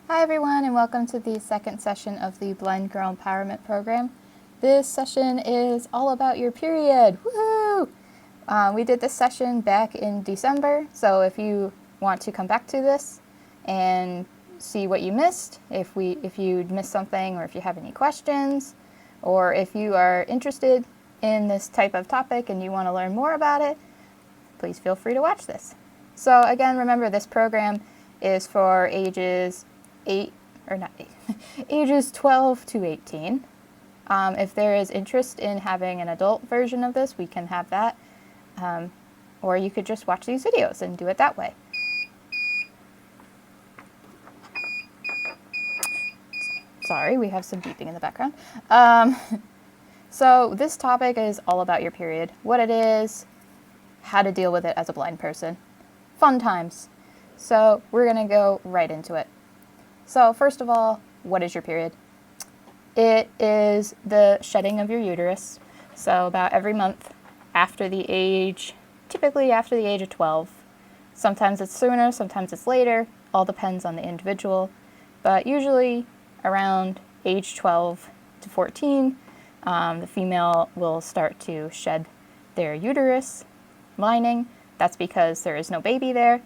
Hi everyone, and welcome to the second session of the Blind Girl Empowerment Program. This session is all about your period. Woohoo! We did this session back in December, so if you want to come back to this and see what you missed, if you missed something, or if you have any questions, or if you are interested in this type of topic and you want to learn more about it, please feel free to watch this. So again, remember this program is for ages ages 12 to 18. If there is interest in having an adult version of this, we can have that. Or you could just watch these videos and do it that way. Sorry, we have some beeping in the background. So this topic is all about your period, what it is, how to deal with it as a blind person. Fun times. So we're going to go right into it. So first of all, what is your period? It is the shedding of your uterus. So about every month typically after the age of 12. Sometimes it's sooner, sometimes it's later, all depends on the individual. But usually around age 12 to 14, the female will start to shed their uterus lining. That's because there is no baby there.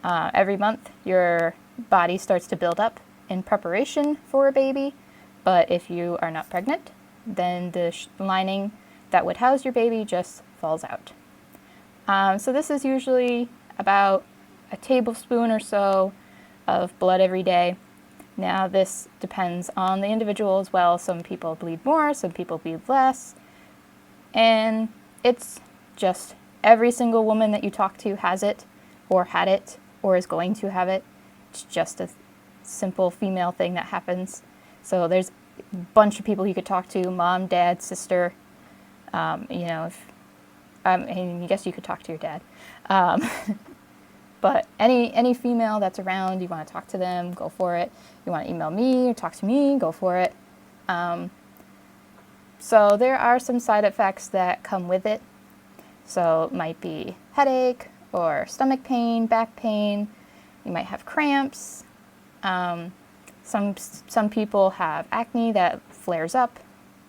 Every month your body starts to build up in preparation for a baby, but if you are not pregnant, then the lining that would house your baby just falls out. So this is usually about a tablespoon or so of blood every day. Now this depends on the individual as well. Some people bleed more, some people bleed less, and it's just every single woman that you talk to has it, or had it, or is going to have it. It's just a simple female thing that happens. So there's a bunch of people you could talk to, mom, dad, sister, I guess you could talk to your dad. But any female that's around, you want to talk to them, go for it. You want to email me or talk to me, go for it. So there are some side effects that come with it. So it might be headache or stomach pain, back pain. You might have cramps. Some people have acne that flares up,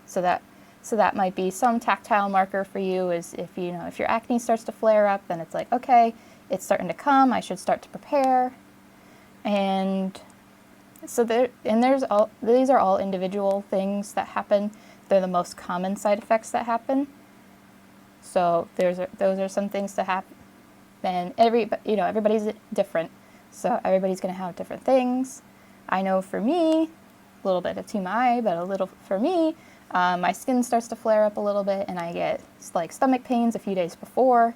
so that might be some tactile marker for you. Is if your acne starts to flare up, then it's like, okay, it's starting to come. I should start to prepare. And so these are all individual things that happen. They're the most common side effects that happen. So those are some things to happen. And everybody's different. So everybody's going to have different things. I know for me, a little bit of TMI, but a little for me, my skin starts to flare up a little bit and I get like stomach pains a few days before.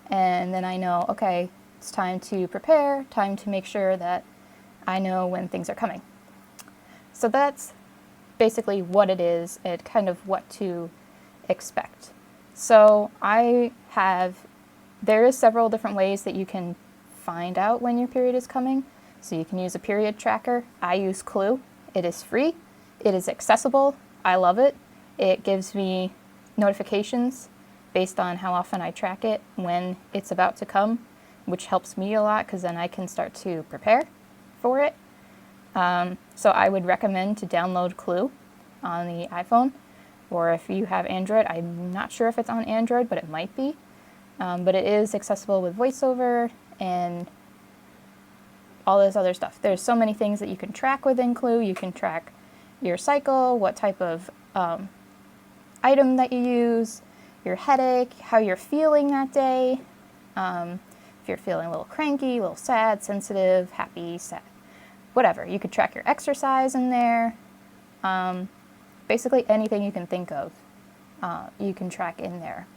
And then I know, okay, it's time to prepare, time to make sure that I know when things are coming. So that's basically what it is and kind of what to expect. So there is several different ways that you can find out when your period is coming. So you can use a period tracker. I use Clue. It is free. It is accessible. I love it. It gives me notifications based on how often I track it when it's about to come, which helps me a lot because then I can start to prepare for it. So I would recommend to download Clue on the iPhone, or if you have Android. I'm not sure if it's on Android, but it might be. But it is accessible with VoiceOver and all this other stuff. There's so many things that you can track within Clue. You can track your cycle, what type of item that you use, your headache, how you're feeling that day. If you're feeling a little cranky, a little sad, sensitive, happy, sad, whatever. You could track your exercise in there. Basically anything you can think of, you can track in there,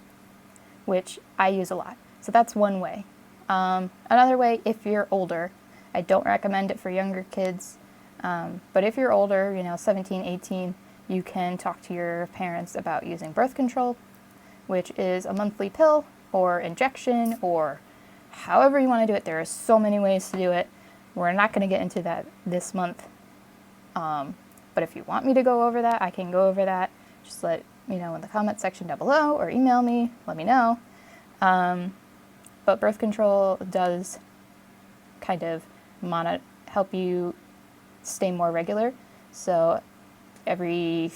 which I use a lot. So that's one way. Another way, if you're older, I don't recommend it for younger kids, but if you're older, 17, 18, you can talk to your parents about using birth control, which is a monthly pill or injection or however you want to do it. There are so many ways to do it. We're not going to get into that this month, but if you want me to go over that, I can go over that. Just let me know in the comment section down below or email me, let me know. But birth control does kind of help you stay more regular. So every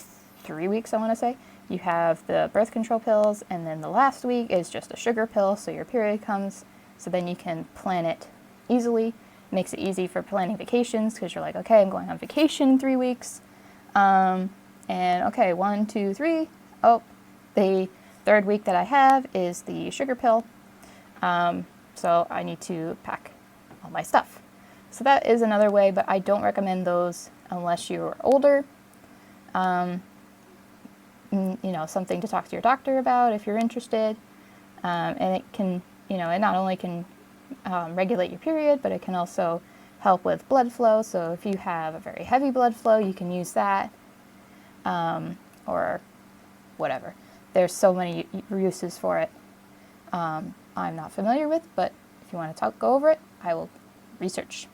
3 weeks, I want to say, you have the birth control pills, and then the last week is just a sugar pill, so your period comes. So then you can plan it easily. Makes it easy for planning vacations because you're like, okay, I'm going on vacation in 3 weeks. And okay, 1, 2, 3. Oh, the third week that I have is the sugar pill. So I need to pack all my stuff. So that is another way, but I don't recommend those unless you're older. Something to talk to your doctor about if you're interested. And it can, it not only can regulate your period, but it can also help with blood flow. So if you have a very heavy blood flow, you can use that, or whatever. There's so many uses for it. I'm not familiar with, but if you want to go over it, I will research.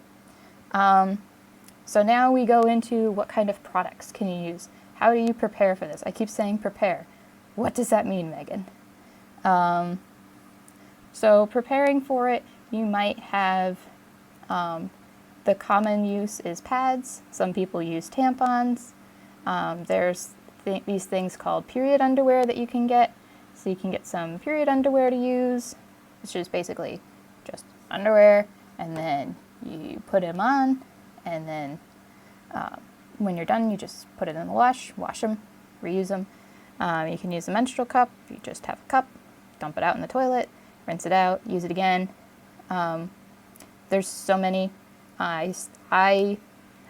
So now we go into what kind of products can you use? How do you prepare for this? I keep saying prepare. What does that mean, Megan? So preparing for it, you might have, the common use is pads. Some people use tampons. There's these things called period underwear that you can get. So you can get some period underwear to use, which is basically just underwear, and then you put them on, and then when you're done, you just put it in the wash them, reuse them. You can use a menstrual cup. You just have a cup, dump it out in the toilet, rinse it out, use it again. There's so many. I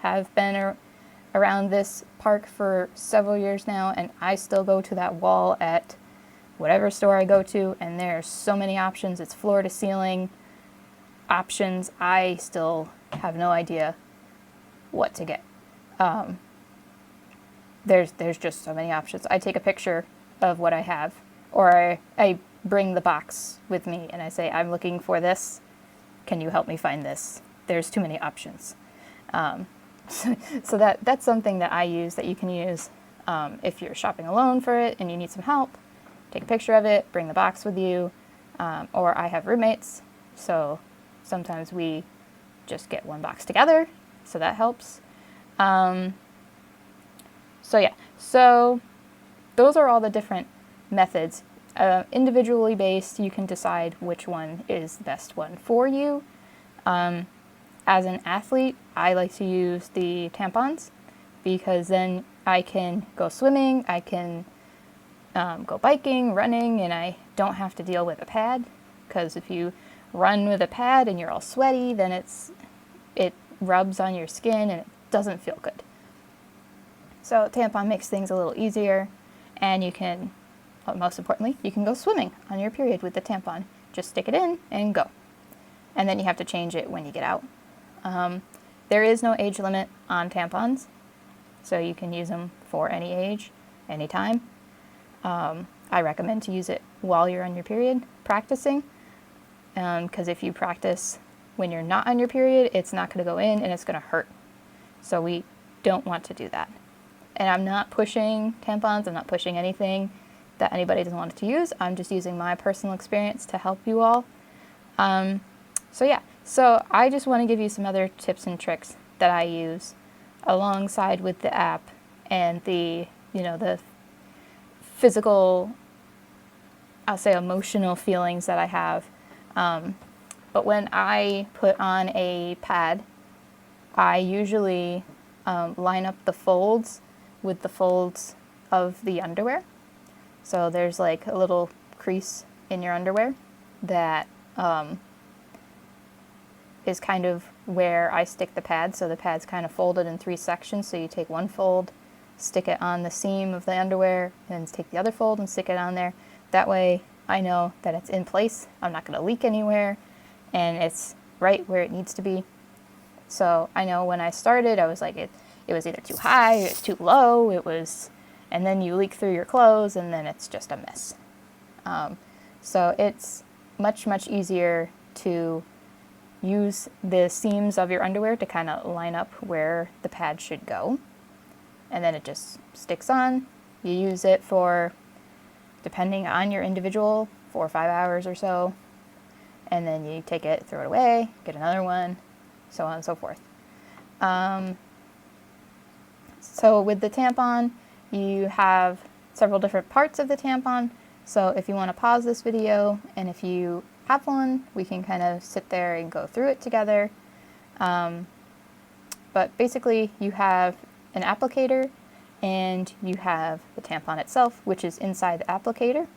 have been around this park for several years now, and I still go to that wall at whatever store I go to, and there's so many options. It's floor to ceiling options. I still have no idea what to get. There's just so many options. I take a picture of what I have, or I bring the box with me and I say, I'm looking for this. Can you help me find this? There's too many options. So that's something that I use, that you can use if you're shopping alone for it and you need some help. Take a picture of it, bring the box with you, or I have roommates, so sometimes we just get one box together, so that helps. So those are all the different methods. Individually based, you can decide which one is the best one for you. As an athlete, I like to use the tampons because then I can go swimming, I can go biking, running, and I don't have to deal with a pad, because if you run with a pad and you're all sweaty, then it rubs on your skin and it doesn't feel good. So tampon makes things a little easier, and you can, most importantly, you can go swimming on your period with the tampon. Just stick it in and go. And then you have to change it when you get out. There is no age limit on tampons, so you can use them for any age, anytime. I recommend to use it while you're on your period, practicing, because if you practice when you're not on your period, it's not going to go in and it's going to hurt. So we don't want to do that. And I'm not pushing tampons, I'm not pushing anything that anybody doesn't want to use. I'm just using my personal experience to help you all. So I just want to give you some other tips and tricks that I use alongside with the app and the physical, I'll say emotional feelings that I have. But when I put on a pad, I usually line up the folds with the folds of the underwear. So there's like a little crease in your underwear that is kind of where I stick the pad. So the pad's kind of folded in 3 sections. So you take one fold, stick it on the seam of the underwear, and then take the other fold and stick it on there. That way I know that it's in place. I'm not going to leak anywhere, and it's right where it needs to be. So I know when I started, I was like, it was either too high, it was too low, and then you leak through your clothes, and then it's just a mess. So it's much, much easier to use the seams of your underwear to kind of line up where the pad should go. And then it just sticks on. You use it for, depending on your individual, 4 or 5 hours or so. And then you take it, throw it away, get another one, so on and so forth. So with the tampon, you have several different parts of the tampon. So if you want to pause this video, and if you have one, we can kind of sit there and go through it together. But basically you have an applicator and you have the tampon itself, which is inside the applicator.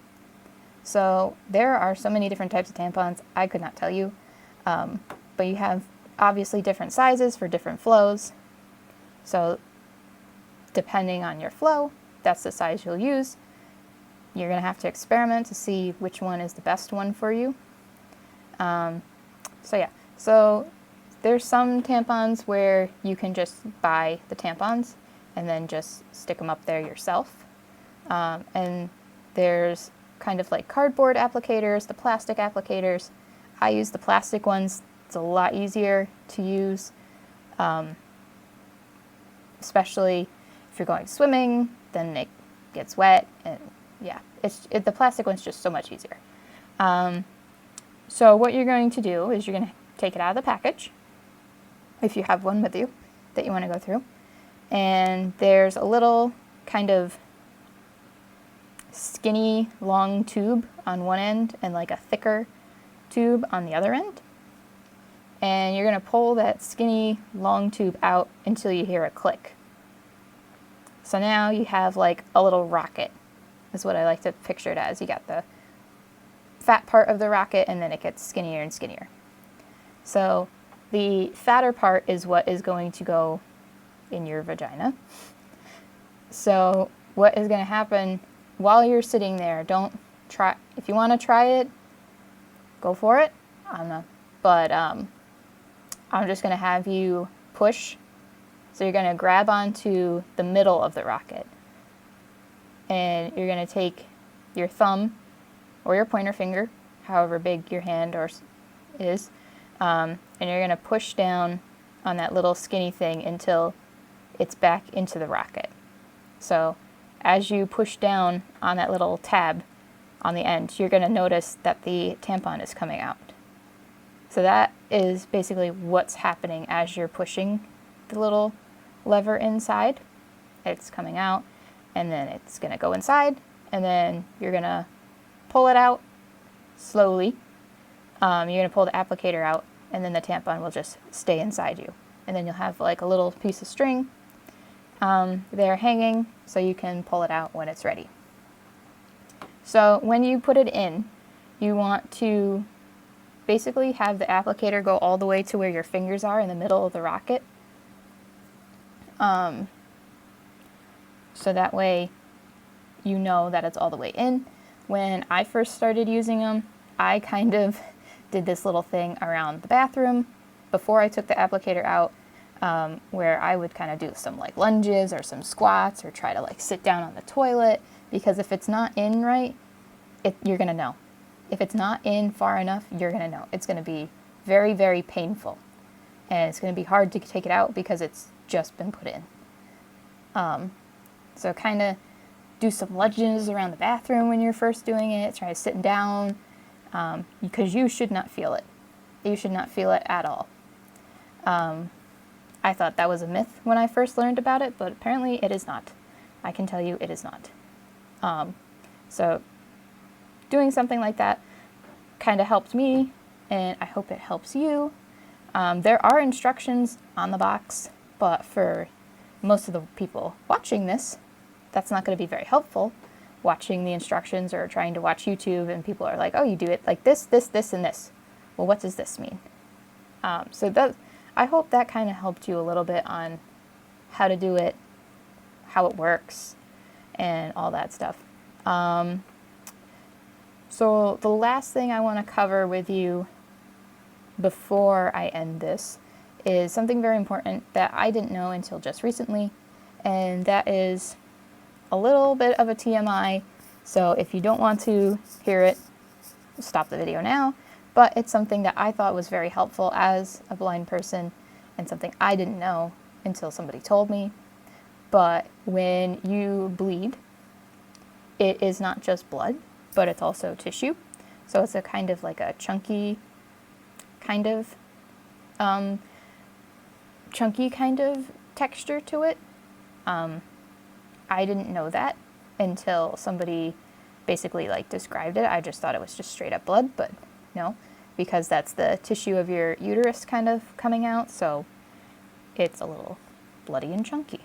So there are so many different types of tampons, I could not tell you. But you have obviously different sizes for different flows. So depending on your flow, that's the size you'll use. You're going to have to experiment to see which one is the best one for you. So there's some tampons where you can just buy the tampons and then just stick them up there yourself. And there's kind of like cardboard applicators, the plastic applicators. I use the plastic ones. It's a lot easier to use, especially if you're going swimming, then it gets wet, and yeah, the plastic one's just so much easier. So what you're going to do is you're going to take it out of the package, if you have one with you that you want to go through, and there's a little kind of skinny long tube on one end and like a thicker tube on the other end. And you're going to pull that skinny long tube out until you hear a click. So now you have like a little rocket, is what I like to picture it as. You got the fat part of the rocket and then it gets skinnier and skinnier. So the fatter part is what is going to go in your vagina. So what is going to happen while you're sitting there, don't try, if you want to try it, go for it. I'm just going to have you push. So you're going to grab onto the middle of the rocket. And you're going to take your thumb or your pointer finger, however big your hand is, and you're going to push down on that little skinny thing until it's back into the rocket. So as you push down on that little tab on the end, you're going to notice that the tampon is coming out. So that is basically what's happening as you're pushing the little lever inside. It's coming out, and then it's going to go inside, and then you're going to pull it out slowly. You're going to pull the applicator out, and then the tampon will just stay inside you. And then you'll have like a little piece of string there hanging, so you can pull it out when it's ready. So when you put it in, you want to basically have the applicator go all the way to where your fingers are in the middle of the rocket. So that way you know that it's all the way in. When I first started using them, I kind of did this little thing around the bathroom before I took the applicator out, where I would kind of do some like lunges or some squats or try to like sit down on the toilet, because if it's not in right, you're going to know. If it's not in far enough, you're going to know. It's going to be very, very painful. And it's going to be hard to take it out because it's just been put in. So kind of do some lunges around the bathroom when you're first doing it. Try sitting down, because you should not feel it. You should not feel it at all. I thought that was a myth when I first learned about it, but apparently it is not. I can tell you it is not. So doing something like that kind of helped me, and I hope it helps you. There are instructions on the box, but for most of the people watching this, that's not going to be very helpful. Watching the instructions or trying to watch YouTube and people are like, oh, you do it like this, this, this, and this. Well, what does this mean? I hope that kind of helped you a little bit on how to do it, how it works, and all that stuff. So the last thing I want to cover with you before I end this is something very important that I didn't know until just recently, and that is a little bit of a TMI. So if you don't want to hear it, stop the video now. But it's something that I thought was very helpful as a blind person, and something I didn't know until somebody told me. But when you bleed, it is not just blood, but it's also tissue. So it's a kind of like a chunky kind of texture to it. I didn't know that until somebody basically like described it. I just thought it was just straight up blood, but no, because that's the tissue of your uterus kind of coming out, so it's a little bloody and chunky.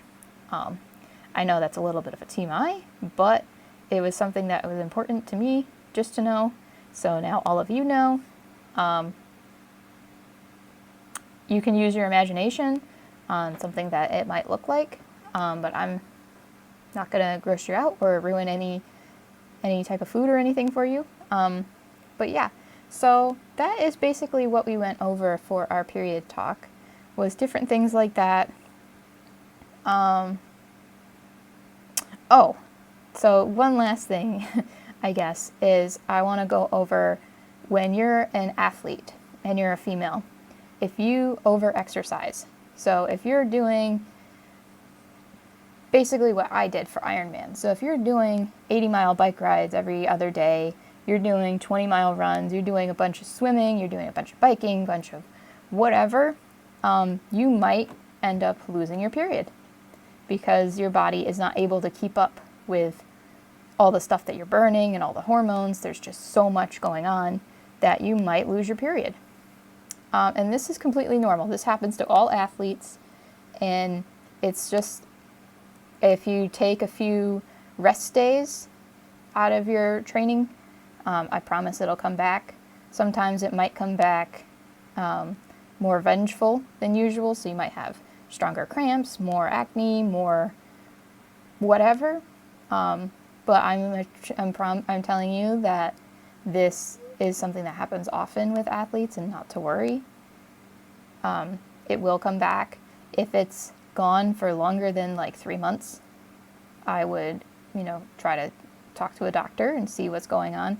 I know that's a little bit of a TMI, but it was something that was important to me just to know. So now all of you know. You can use your imagination on something that it might look like, but I'm not going to gross you out or ruin any type of food or anything for you. But yeah, so that is basically what we went over for our period talk, was different things like that. Oh, so one last thing, I guess, is I want to go over when you're an athlete and you're a female, if you over-exercise. So if you're doing basically what I did for Ironman. So if you're doing 80-mile bike rides every other day, you're doing 20-mile runs, you're doing a bunch of swimming, you're doing a bunch of biking, a bunch of whatever, you might end up losing your period because your body is not able to keep up with all the stuff that you're burning and all the hormones. There's just so much going on that you might lose your period. And this is completely normal. This happens to all athletes, and it's just, if you take a few rest days out of your training, I promise it'll come back. Sometimes it might come back more vengeful than usual, so you might have stronger cramps, more acne, more whatever. But I'm telling you that this is something that happens often with athletes, and not to worry. It will come back. If it's gone for longer than like 3 months, I would, try to talk to a doctor and see what's going on.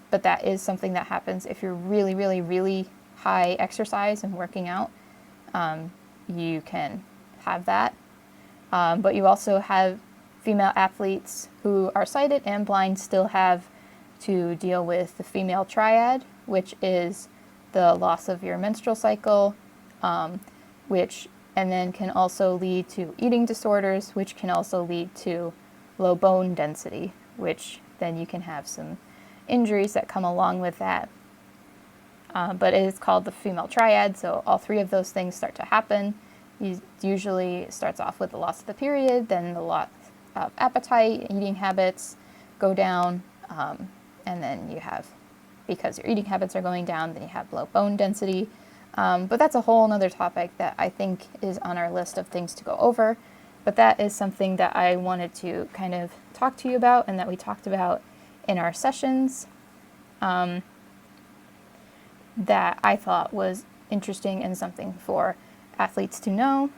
But that is something that happens if you're really, really, really high exercise and working out. You can have that. But you also have female athletes who are sighted and blind still have to deal with the female triad, which is the loss of your menstrual cycle, which and then can also lead to eating disorders, which can also lead to low bone density, which then you can have some injuries that come along with that. But it is called the female triad, so all three of those things start to happen. Usually it starts off with the loss of the period, then the loss of appetite, eating habits go down, and then you have, because your eating habits are going down, then you have low bone density. But that's a whole other topic that I think is on our list of things to go over. But that is something that I wanted to kind of talk to you about, and that we talked about in our sessions, that I thought was interesting and something for athletes to know.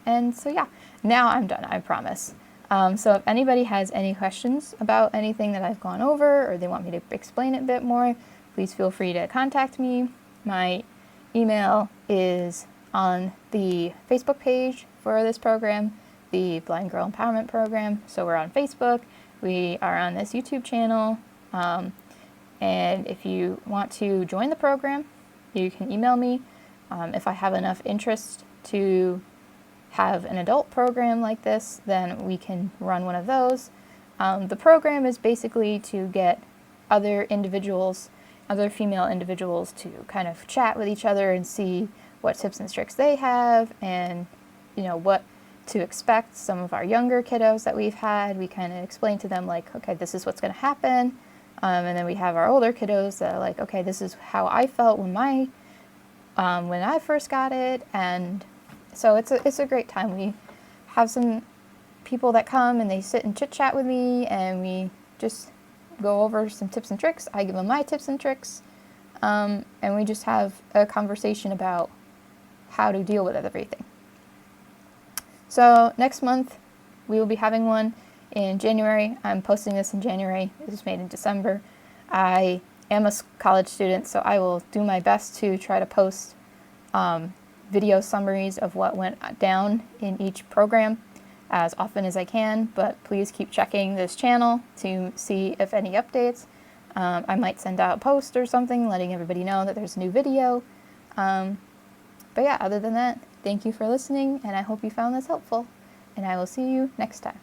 And so yeah, now I'm done, I promise. So if anybody has any questions about anything that I've gone over, or they want me to explain it a bit more, please feel free to contact me. My email is on the Facebook page for this program, the Blind Girl Empowerment Program. So we're on Facebook, we are on this YouTube channel, and if you want to join the program, you can email me. If I have enough interest to have an adult program like this, then we can run one of those. The program is basically to get other female individuals to kind of chat with each other and see what tips and tricks they have, and what to expect. Some of our younger kiddos that we've had, we kind of explain to them like, okay, this is what's going to happen. And then we have our older kiddos that are like, okay, this is how I felt when I first got it. And so it's a great time. We have some people that come and they sit and chit chat with me, and we just go over some tips and tricks. I give them my tips and tricks, and we just have a conversation about how to deal with everything. So next month we will be having one in January. I'm posting this in January. It was made in December. I am a college student, so I will do my best to try to post video summaries of what went down in each program as often as I can, but please keep checking this channel to see if any updates. I might send out a post or something letting everybody know that there's a new video. But yeah, other than that, Thank you for listening, and I hope you found this helpful. And I will see you next time.